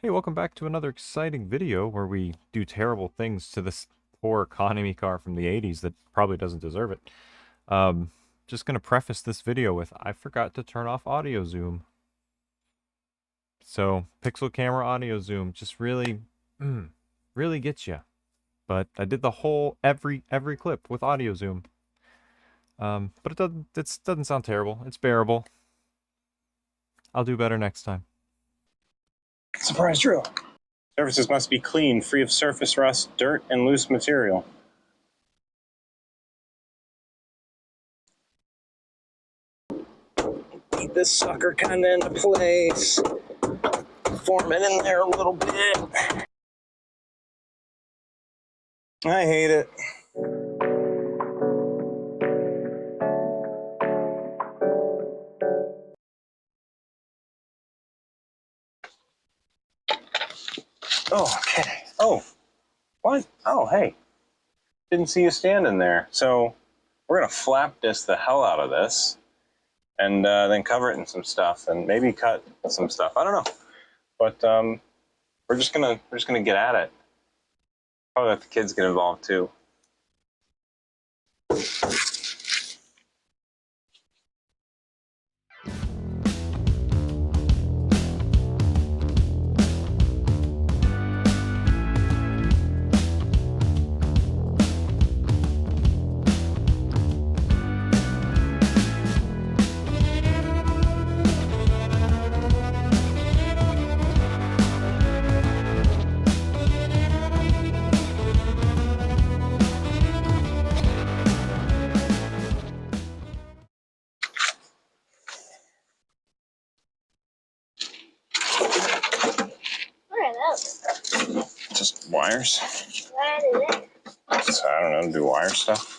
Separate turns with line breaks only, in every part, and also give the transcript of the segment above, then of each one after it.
Hey, welcome back to another exciting video where we do terrible things to this poor economy car from the 80s that probably doesn't deserve it. Just gonna preface this video with, I forgot to turn off audio zoom. So, pixel camera audio zoom just really, really gets you. But I did the whole, every clip with audio zoom. But it doesn't sound terrible. It's bearable. I'll do better next time.
Surprise drill. Surfaces must be clean, free of surface rust, dirt, and loose material. Get this sucker kind of into place. Form it in there a little bit. I hate it. Oh, okay. Oh, what? Oh, hey. Didn't see you standing there. So we're going to flap disc the hell out of this and then cover it in some stuff and maybe cut some stuff. I don't know. But we're just gonna get at it. Probably let the kids get involved too. Just wires. So, I don't know, do wire stuff.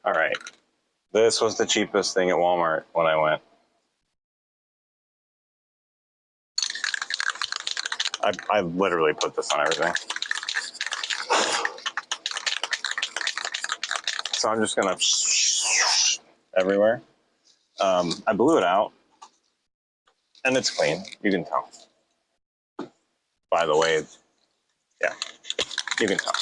All right, this was the cheapest thing at Walmart when I went. I literally put this on everything. So I'm just gonna everywhere. I blew it out and it's clean, you can tell. By the way, yeah, you can tell.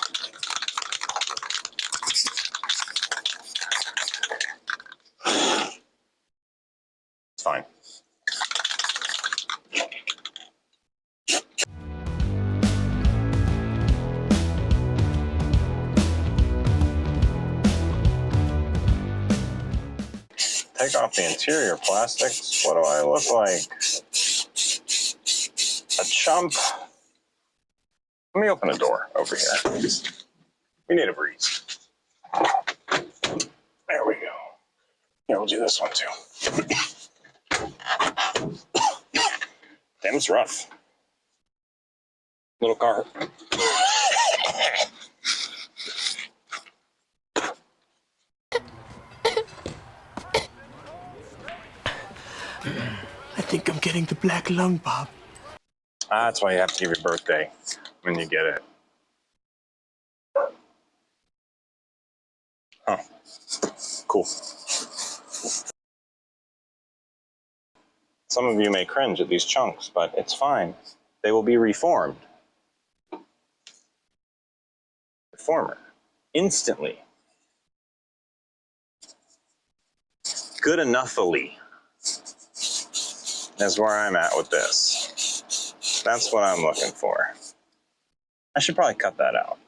It's fine. Take off the interior plastics. What do I look like? A chump. Let me open a door over here. We need a breeze. There we go. Yeah, we'll do this one too. Damn, it's rough. Little car.
I think I'm getting the black lung, Bob.
That's why you have to give your birthday when you get it. Huh. Cool. Some of you may cringe at these chunks, but it's fine. They will be reformed. Reformer. Instantly. Good enough-ly is where I'm at with this. That's what I'm looking for. I should probably cut that out.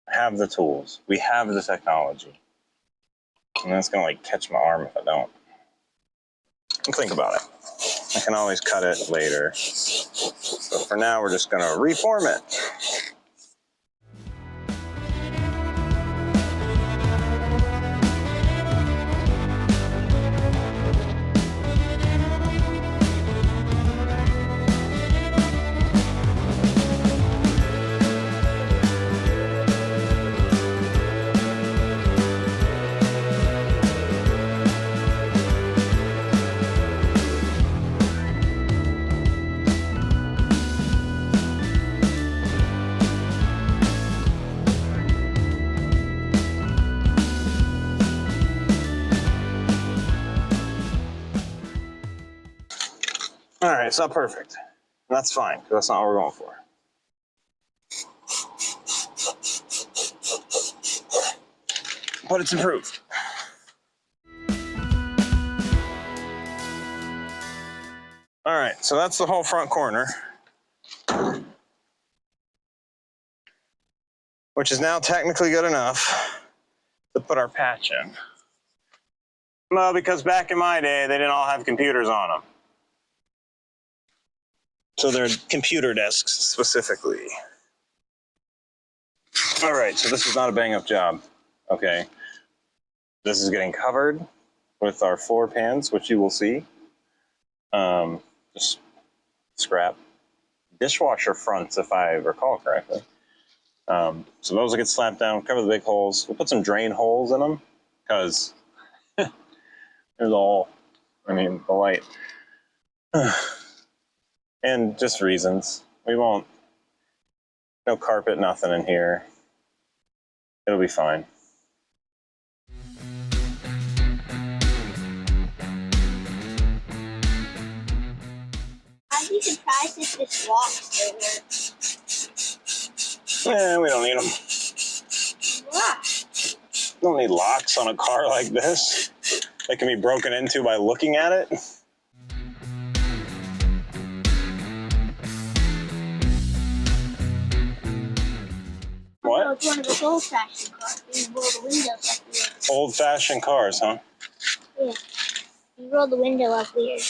I have the tools. We have the technology. And that's gonna like catch my arm if I don't. Think about it. I can always cut it later. But for now, we're just gonna reform it. All right, it's not perfect. And that's fine, because that's not what we're going for. But it's improved. All right, so that's the whole front corner, which is now technically good enough to put our patch in. Well, because back in my day, they didn't all have computers on them. So they're computer desks specifically. All right, so this is not a bang up job. Okay. This is getting covered with our floor pans, which you will see. Just scrap dishwasher fronts, if I recall correctly. So those will get slapped down, cover the big holes. We'll put some drain holes in them because there's all, the light. And just reasons. We won't, no carpet, nothing in here. It'll be fine.
I'd be surprised if this lock still works.
We don't need them.
Why?
Don't need locks on a car like this. They can be broken into by looking at it. What?
No, it's one of those old-fashioned cars. You roll the windows up weird.
Old-fashioned cars, huh?
Yeah. You roll the window up weird.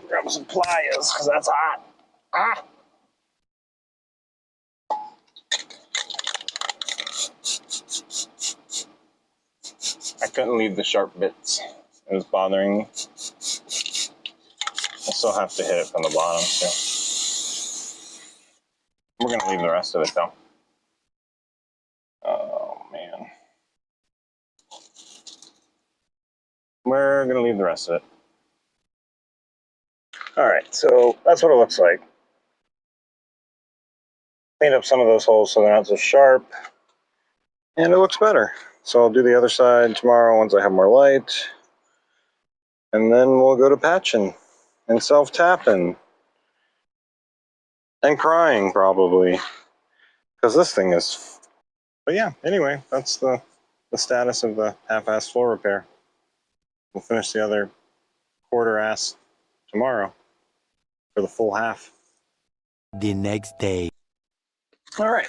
Grab some pliers, because that's hot. Ah! I couldn't leave the sharp bits. It was bothering me. I still have to hit it from the bottom, too. We're going to leave the rest of it, though. Oh, man. We're going to leave the rest of it. All right, so that's what it looks like. Cleaned up some of those holes so they're not so sharp. And it looks better. So I'll do the other side tomorrow once I have more light. And then we'll go to patching and self-tapping. And crying, probably. Because this thing is... But yeah, anyway, that's the status of the half-ass floor repair. We'll finish the other quarter-ass tomorrow for the full half.
The next day.
All right.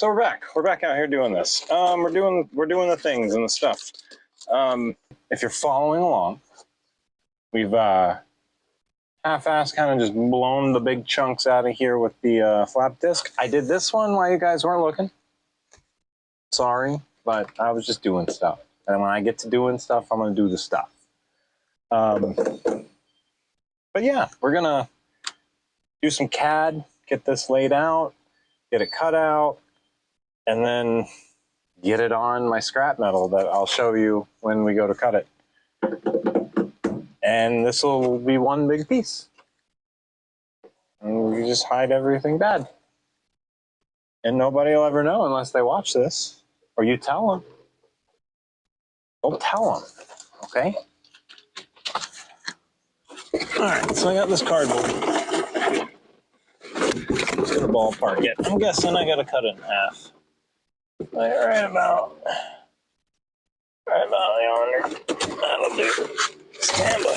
So we're back. We're back out here doing this. We're doing the things and the stuff. If you're following along, we've half-assed kind of just blown the big chunks out of here with the flap disc. I did this one while you guys weren't looking. Sorry, but I was just doing stuff. And when I get to doing stuff, I'm going to do the stuff. But yeah, we're going to do some CAD, get this laid out, get it cut out, and then get it on my scrap metal that I'll show you when we go to cut it. And this will be one big piece. And we just hide everything bad. And nobody will ever know unless they watch this. Or you tell them. Don't tell them, okay? All right, so I got this cardboard. Just gonna ballpark it. I'm guessing I gotta cut it in half. Like right about yonder. That'll do. Stand by.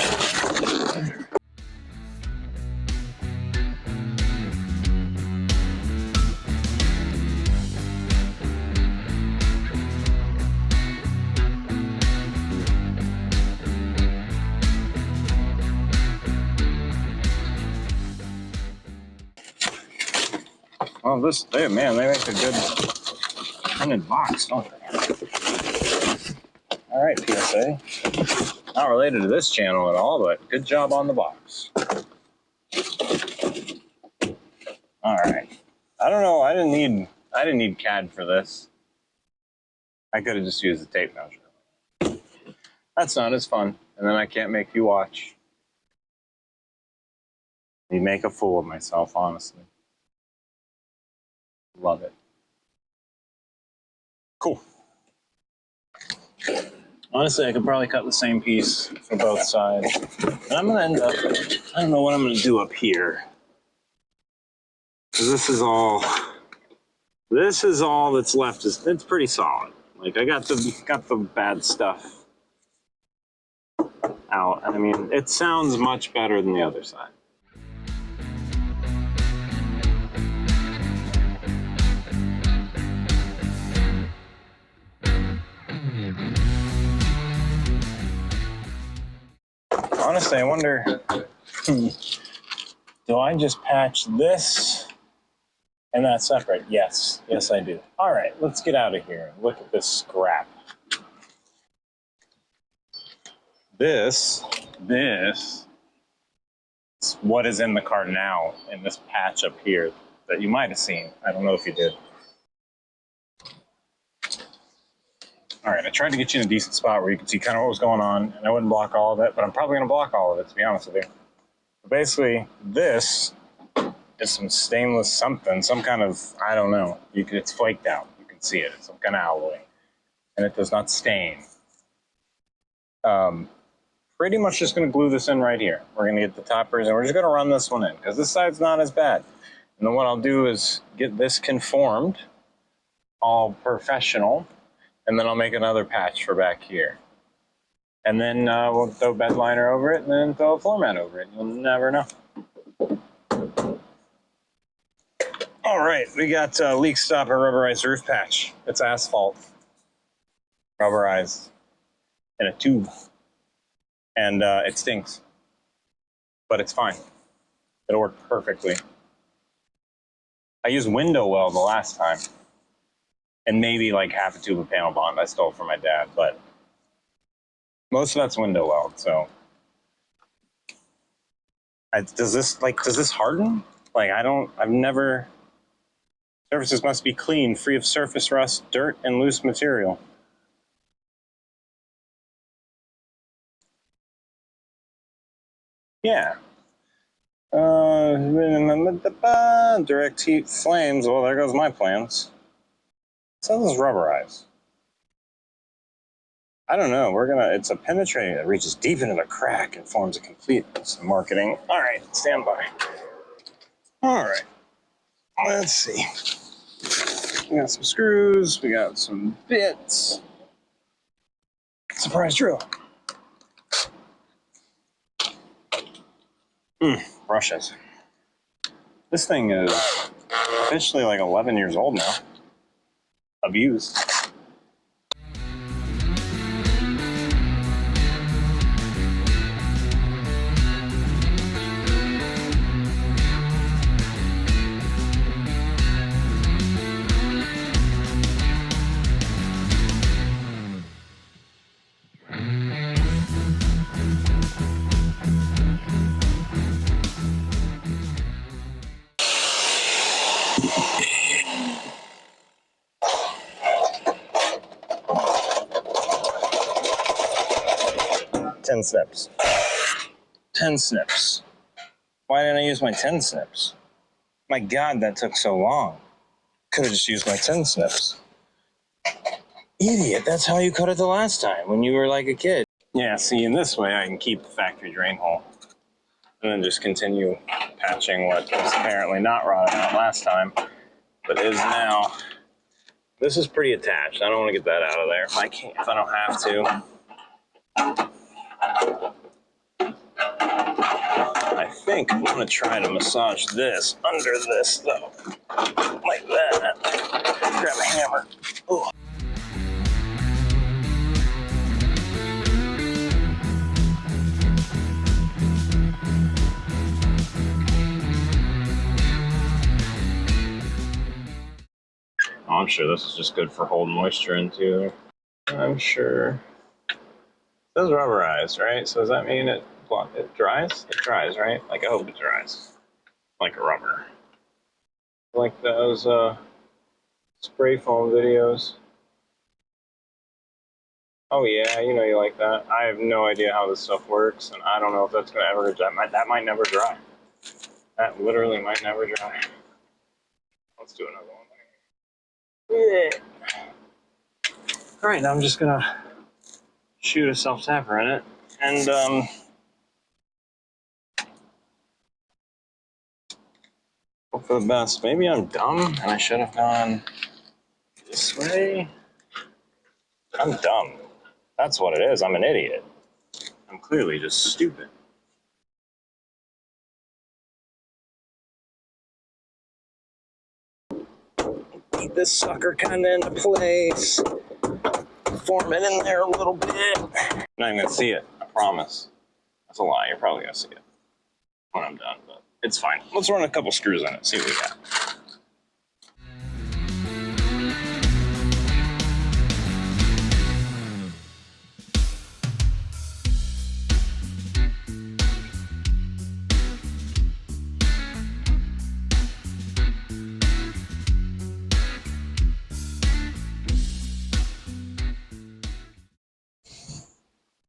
Well, they make a good printed box, don't they? All right, PSA. Not related to this channel at all, but good job on the box. All right. I don't know. I didn't need CAD for this. I could have just used the tape measure. That's not as fun, and then I can't make you watch. You make a fool of myself, honestly. Love it. Cool. Honestly, I could probably cut the same piece for both sides. And I'm going to end up, I don't know what I'm going to do up here. Because this is all that's left. It's pretty solid. Like, I got the bad stuff out. I mean, it sounds much better than the other side. Honestly, I wonder, do I just patch this and that separate? Yes, I do. All right, let's get out of here and look at this scrap. This is what is in the car now in this patch up here that you might have seen. I don't know if you did. All right, I tried to get you in a decent spot where you could see kind of what was going on, and I wouldn't block all of it, but I'm probably going to block all of it, to be honest with you. But basically, this is some stainless something, some kind of, I don't know. It's flaked out. You can see it. It's some kind of alloy, and it does not stain. Pretty much just going to glue this in right here. We're going to get the toppers, and we're just going to run this one in, because this side's not as bad. And then what I'll do is get this conformed, all professional, and then I'll make another patch for back here. And then we'll throw bed liner over it and then throw a floor mat over it. You'll never know. All right, we got leak stopper rubberized roof patch. It's asphalt. Rubberized in a tube. And it stinks. But it's fine. It'll work perfectly. I used window weld the last time. And maybe like half a tube of panel bond I stole from my dad, but most of that's window weld, so. Does this harden? Like, I've never, surfaces must be clean, free of surface rust, dirt, and loose material. Yeah. Direct heat flames, well, there goes my plans. So this is rubberized. I don't know. It's a penetrating that reaches deep into the crack and forms a complete marketing. All right, stand by. All right, let's see. We got some screws. We got some bits. Surprise drill. Brushes. This thing is officially like 11 years old now. abused. Ten snips. 10 snips. Why didn't I use my 10 snips? My God, that took so long. Could have just used my 10 snips. Idiot, that's how you cut it the last time, when you were like a kid. Yeah, see, in this way I can keep the factory drain hole. And then just continue patching what was apparently not rotted out last time, but is now. This is pretty attached. I don't want to get that out of there if I can't, if I don't have to. I think I'm going to try to massage this under this, though. Like that. Grab a hammer. Ooh. Oh, I'm sure this is just good for holding moisture into. I'm sure. It says rubberized, right? So does that mean it dries? It dries, right? Like, I hope it dries. Like a rubber. Like those spray foam videos. Oh yeah, you know you like that. I have no idea how this stuff works, and I don't know if that's gonna ever dry. That might never dry. That literally might never dry. Let's do another one. Yeah. All right, now I'm just gonna shoot a self-tapper in it, and hope for the best. Maybe I'm dumb, and I should have gone this way. I'm dumb. That's what it is. I'm an idiot. I'm clearly just stupid. Get this sucker kind of into place. Form it in there a little bit. I'm not even gonna see it. I promise. That's a lie. You're probably gonna see it when I'm done, but it's fine. Let's run a couple screws in it. See what we got.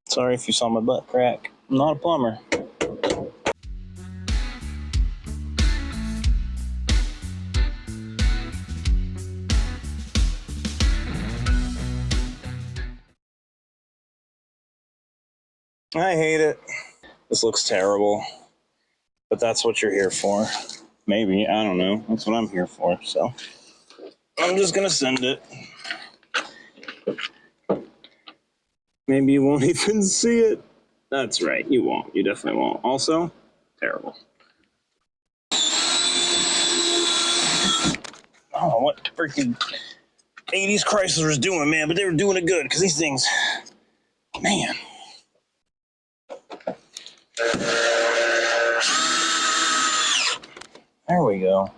Sorry if you saw my butt crack. I'm not a plumber. I hate it. This looks terrible. But that's what you're here for. Maybe, I don't know. That's what I'm here for, so. I'm just gonna send it. Maybe you won't even see it. That's right, you won't. You definitely won't. Also, terrible. Oh, what freaking 80s Chrysler was doing, man, but they were doing it good, because these things, man. There we go.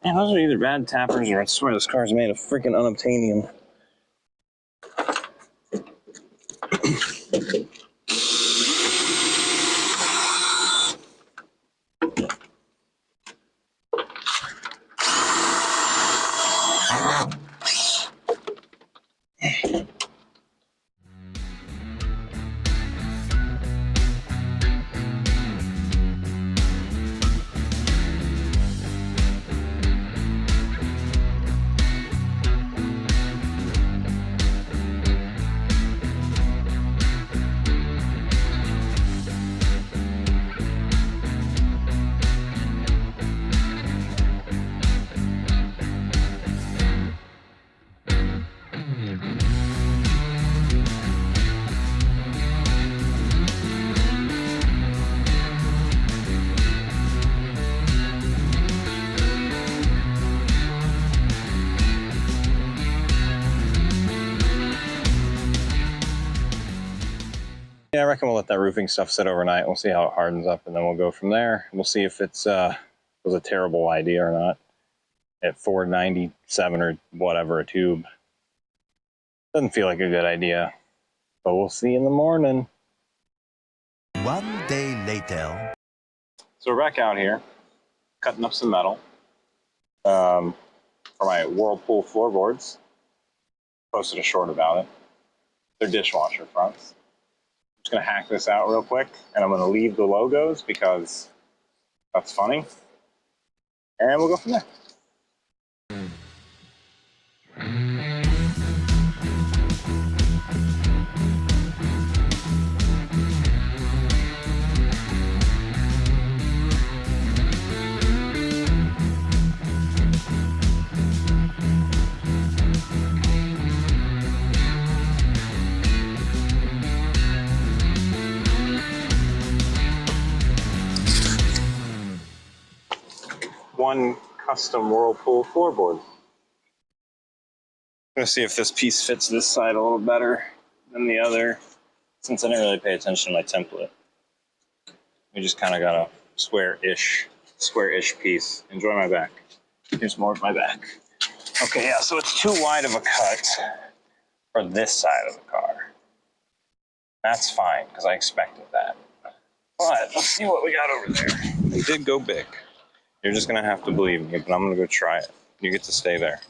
Man, those are either bad tappers or I swear this car's made of freaking unobtainium. Yeah, I reckon we'll let that roofing stuff sit overnight. We'll see how it hardens up, and then we'll go from there. We'll see if it's was a terrible idea or not. At $4.97 or whatever a tube, doesn't feel like a good idea, but we'll see in the morning.
One day later.
So we're back out here, cutting up some metal for my Whirlpool floorboards. Posted a short about it. They're dishwasher fronts. I'm just gonna hack this out real quick, and I'm gonna leave the logos because that's funny. And we'll go from there. One custom Whirlpool floorboard. I'm gonna see if this piece fits this side a little better than the other, since I didn't really pay attention to my template. We just kind of got a square-ish piece. Enjoy my back. Here's more of my back. Okay, yeah, so it's too wide of a cut for this side of the car. That's fine, because I expected that. But let's see what we got over there. We did go big. You're just gonna have to believe me, but I'm gonna go try it. You get to stay there.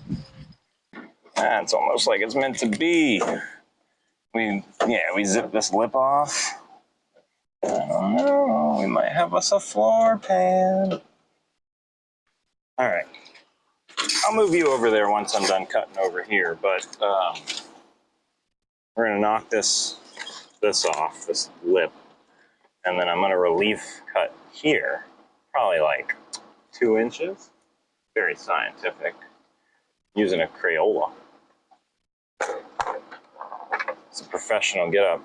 It's almost like it's meant to be. We zip this lip off. I don't know, we might have us a floor pan. All right, I'll move you over there once I'm done cutting over here, but we're gonna knock this off, this lip, and then I'm gonna relief cut here, probably like 2 inches. Very scientific. Using a Crayola. It's a professional get up.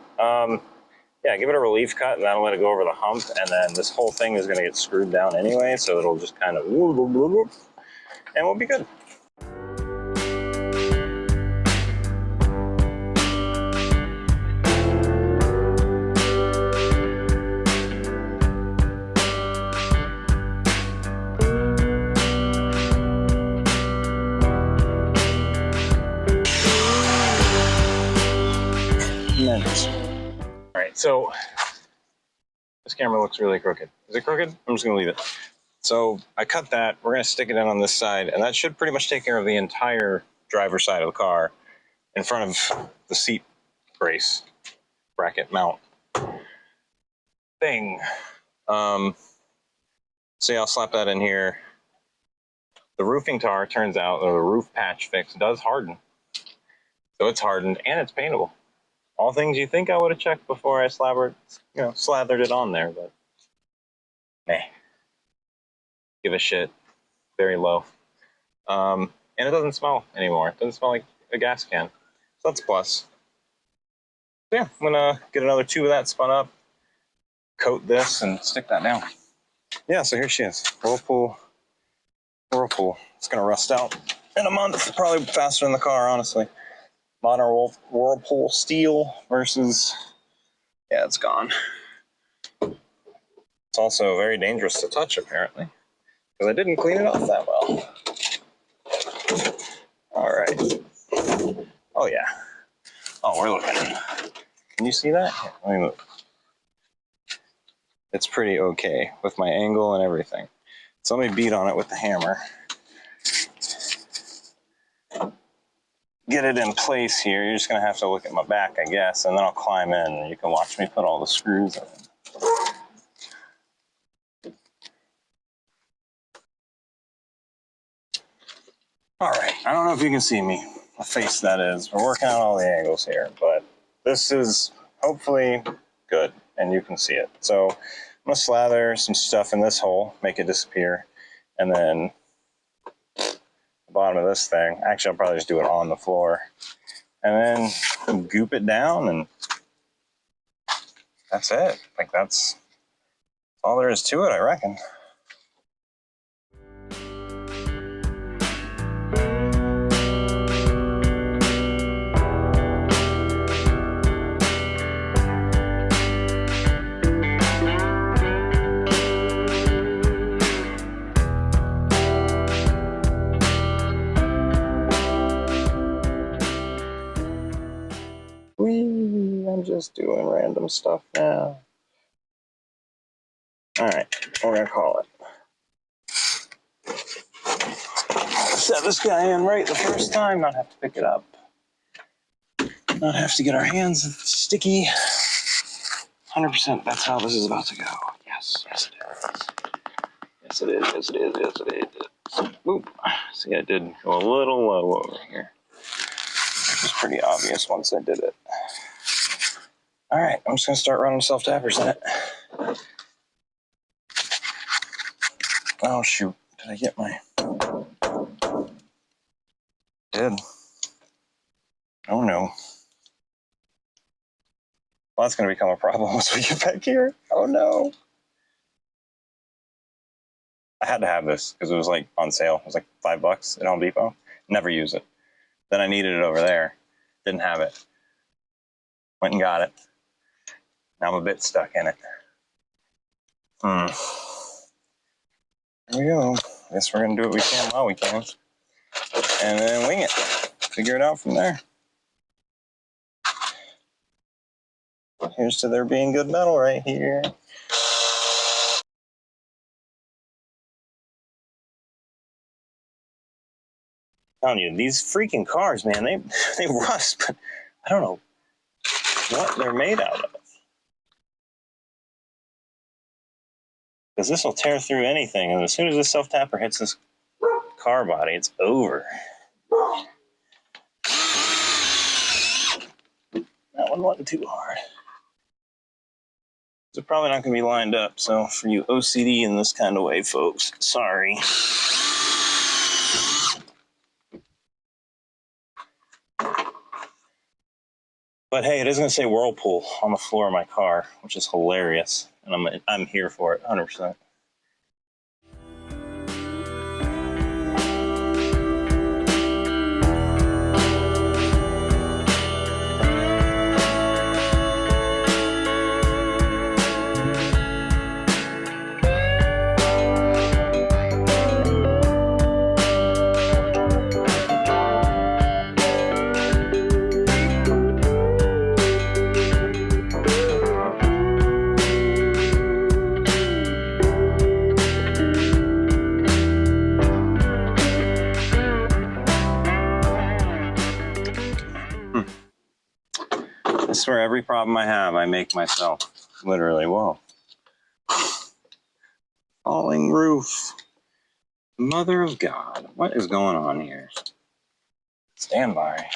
Yeah, give it a relief cut and that'll let it go over the hump, and then this whole thing is gonna get screwed down anyway, so it'll just kind of and we'll be good. Alright, so this camera looks really crooked. Is it crooked? I'm just gonna leave it. So I cut that, we're gonna stick it in on this side, and that should pretty much take care of the entire driver's side of the car in front of the seat brace, bracket mount thing. So yeah, I'll slap that in here. The roofing tar, turns out, or the roof patch fix, does harden. So it's hardened and it's paintable. All things you think I would have checked before I slathered it on there, but meh. Give a shit. Very low. And it doesn't smell anymore. It doesn't smell like a gas can. So that's a plus. So yeah, I'm gonna get another 2 of that spun up, coat this, and stick that down. Yeah, so here she is. Whirlpool. It's gonna rust out in a month, probably faster than the car, honestly. Modern Whirlpool steel versus, yeah, it's gone. It's also very dangerous to touch, apparently, because I didn't clean it off that well. All right. Oh, yeah. Oh, we're looking. Can you see that? Here, let me move. It's pretty okay with my angle and everything. So let me beat on it with the hammer. Get it in place here. You're just gonna have to look at my back, I guess, and then I'll climb in and you can watch me put all the screws in. All right, I don't know if you can see me, the face that is. We're working out all the angles here, but this is hopefully good and you can see it. So I'm gonna slather some stuff in this hole, make it disappear, and then bottom of this thing. Actually, I'll probably just do it on the floor and then goop it down, and that's it. Like that's all there is to it, I reckon. just doing random stuff now. Alright, we're gonna call it. Set this guy in right the first time, not have to pick it up. Not have to get our hands sticky. 100%, that's how this is about to go. Yes, yes it is. Yes it is, yes it is, yes it is. Boop. See, I did go a little low over here. It was pretty obvious once I did it. Alright, I'm just gonna start running self-tappers in it. Oh shoot, did I get my... Did. Oh no. Well, that's going to become a problem once we get back here. Oh no. I had to have this because it was like on sale. It was like $5 at Home Depot. Never use it. Then I needed it over there. Didn't have it. Went and got it. Now I'm a bit stuck in it. There we go. I guess we're going to do what we can while we can. And then wing it. Figure it out from there. Here's to there being good metal right here. I'm telling you, these freaking cars, man, they rust, but I don't know what they're made out of. Because this will tear through anything, and as soon as this self-tapper hits this car body, it's over. That one wasn't too hard. It's probably not going to be lined up, so for you OCD in this kind of way, folks, sorry. But hey, it is going to say Whirlpool on the floor of my car, which is hilarious, and I'm here for it, 100%. I swear every problem I have, I make myself. Literally, whoa. Falling roof. Mother of God, what is going on here? Stand by.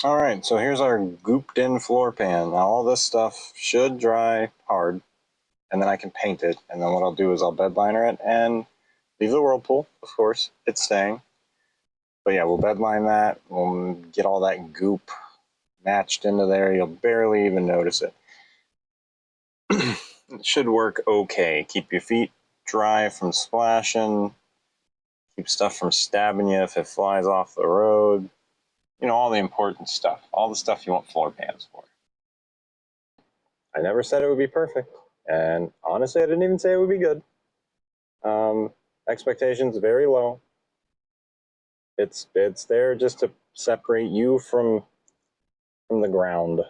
Alright, so here's our gooped in floor pan. Now all this stuff should dry hard, and then I can paint it, and then what I'll do is I'll bed liner it and leave the Whirlpool, of course, it's staying. But yeah, we'll bed line that, we'll get all that goop matched into there, you'll barely even notice it. It should work okay. Keep your feet dry from splashing, keep stuff from stabbing you if it flies off the road. you know, all the important stuff, all the stuff you want floor pans for. I never said it would be perfect, and honestly, I didn't even say it would be good. Expectations very low. It's there just to separate you from the ground.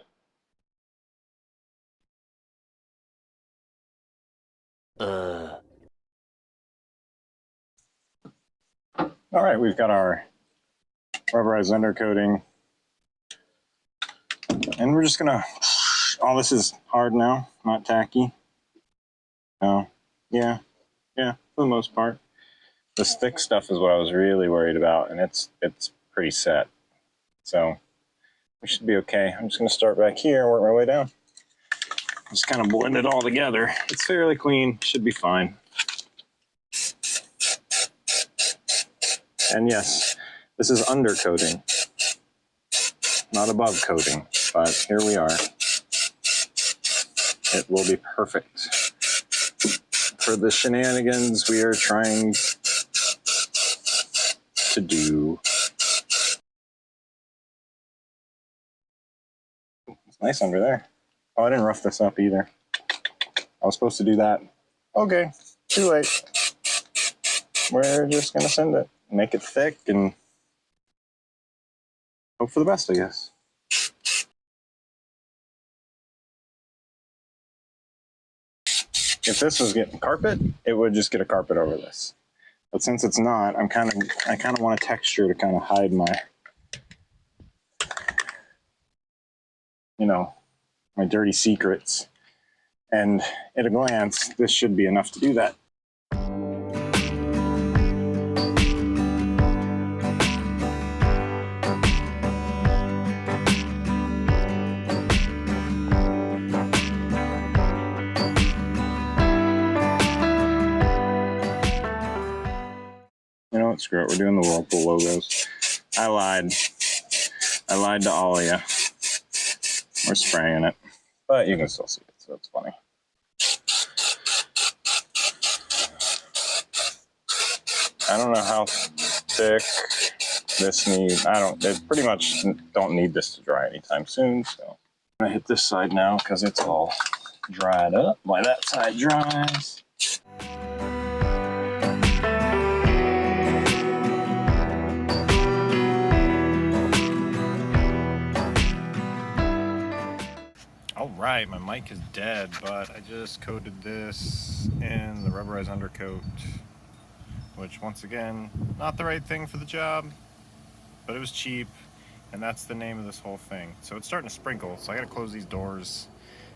All right, we've got our rubberized undercoating, and we're just gonna. Oh, this is hard now, not tacky. Oh, yeah, for the most part. This thick stuff is what I was really worried about, and it's pretty set. So we should be okay. I'm just gonna start back here and work my way down. Just kind of blend it all together. It's fairly clean, should be fine. And yes, this is undercoating, not above coating, but here we are. It will be perfect for the shenanigans we are trying to do. It's nice under there. Oh, I didn't rough this up either. I was supposed to do that. Okay, too late. We're just gonna send it. Make it thick and hope for the best, I guess. If this was getting carpet, it would just get a carpet over this. But since it's not, I kind of want a texture to kind of hide my, you know, my dirty secrets. And at a glance, this should be enough to do that. You know what, screw it, we're doing the Whirlpool logos. I lied to all of you. We're spraying it, but you can still see it, so it's funny. I don't know how thick this needs. It pretty much don't need this to dry anytime soon, so I'm gonna hit this side now because it's all dried up while that side dries. Alright, my mic is dead, but I just coated this in the rubberized undercoat, which once again, not the right thing for the job, but it was cheap, and that's the name of this whole thing. So it's starting to sprinkle, so I gotta close these doors.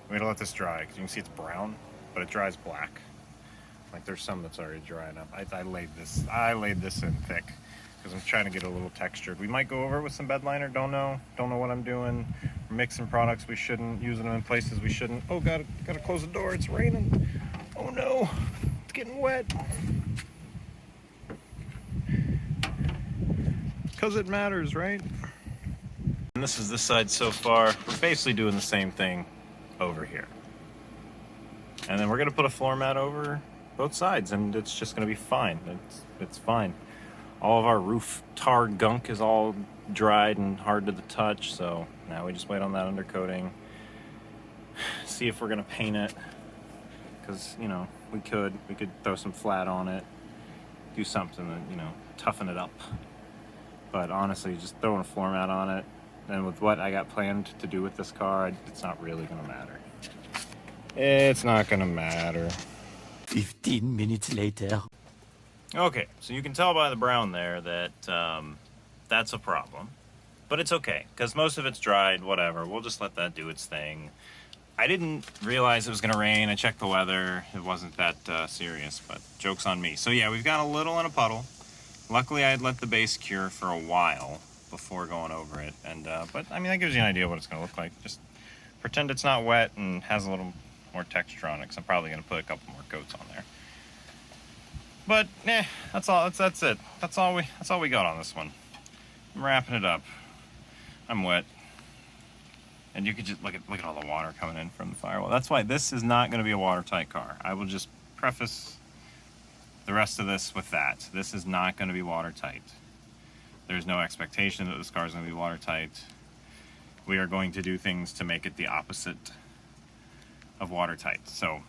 I'm gonna let this dry, because you can see it's brown, but it dries black. Like there's some that's already drying up. I laid this in thick, because I'm trying to get a little textured. We might go over it with some bed liner, don't know what I'm doing. We're mixing products we shouldn't, using them in places we shouldn't. Oh, gotta close the door, it's raining. Oh no, it's getting wet. Because it matters, right? And this is this side so far. We're basically doing the same thing over here. And then we're gonna put a floor mat over both sides, and it's just gonna be fine. It's fine. All of our roof tar gunk is all dried and hard to the touch, so now we just wait on that undercoating. See if we're gonna paint it, because you know we could throw some flat on it, do something to, you know, toughen it up. But honestly, just throwing a floor mat on it, and with what I got planned to do with this car, it's not really gonna matter. It's not gonna matter.
15 minutes later.
Okay, so you can tell by the brown there that that's a problem. But it's okay, because most of it's dried, whatever. We'll just let that do its thing. I didn't realize it was going to rain. I checked the weather. It wasn't that serious, but joke's on me. So yeah, we've got a little in a puddle. Luckily, I had let the base cure for a while before going over it. But, I mean, that gives you an idea of what it's going to look like. Just pretend it's not wet and has a little more texture on it, because I'm probably going to put a couple more coats on there. But, that's all. That's it. That's all we got on this one. I'm wrapping it up. I'm wet. And you could just look at all the water coming in from the firewall. That's why this is not going to be a watertight car. I will just preface the rest of this with that. This is not going to be watertight. There's no expectation that this car is going to be watertight. We are going to do things to make it the opposite of watertight. So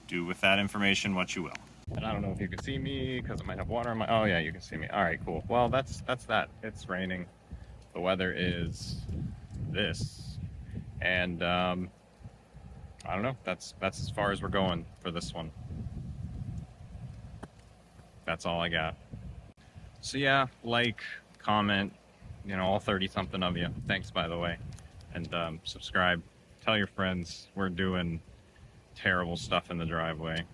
do with that information what you will. And I don't know if you can see me because I might have water in my... Oh yeah, you can see me. All right, cool. Well, that's that. It's raining. The weather is this. And I don't know. That's as far as we're going for this one. That's all I got. So yeah, like, comment, you know, all 30-something of you. Thanks, by the way. And subscribe. Tell your friends we're doing terrible stuff in the driveway.